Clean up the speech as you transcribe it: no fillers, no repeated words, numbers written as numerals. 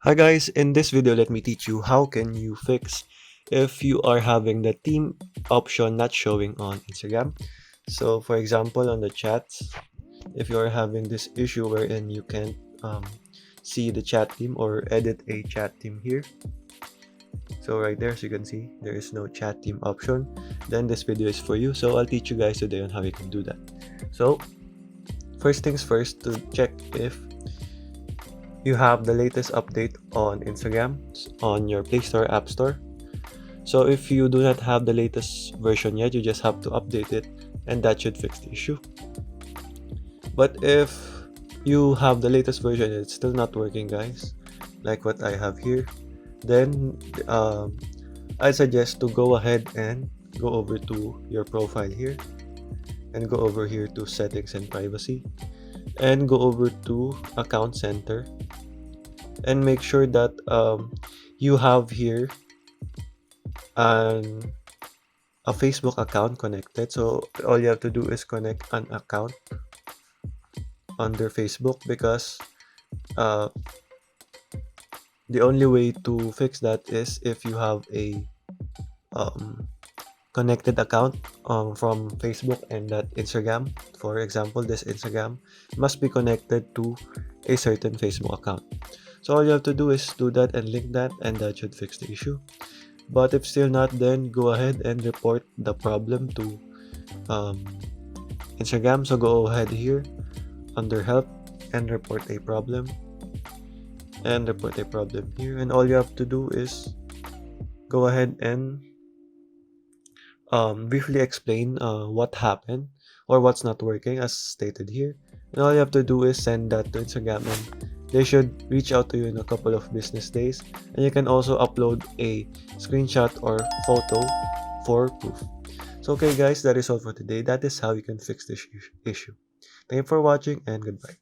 Hi guys, in this video let me teach you how can you fix if you are having the theme option not showing on Instagram. So for example on the chats, if you are having this issue wherein you can't see the chat theme or edit a chat theme here. So right there, so you can see there is no chat theme option, then this video is for you. So I'll teach you guys today on how you can do that. So first things first, to check if you have the latest update on Instagram on your Play Store, App Store. So if you do not have the latest version yet, you just have to update it and that should fix the issue. But if you have the latest version and it's still not working, guys, like what I have here, then I suggest to go ahead and go over to your profile here and go over here to settings and privacy and go over to account center and make sure that you have here an a Facebook account connected. So all you have to do is connect an account under Facebook because uh, the only way to fix that is if you have a um, connected account from Facebook and that Instagram. For example, this Instagram must be connected to a certain Facebook account. So all you have to do is do that and link that, and that should fix the issue. But if still not, then go ahead and report the problem to um, Instagram. So go ahead here under help and report a problem here, and all you have to do is go ahead and briefly explain what happened or what's not working as stated here, and all you have to do is send that to Instagram and they should reach out to you in a couple of business days, and you can also upload a screenshot or photo for proof. So okay guys, that is all for today. That is how you can fix this issue. Thank you for watching and goodbye.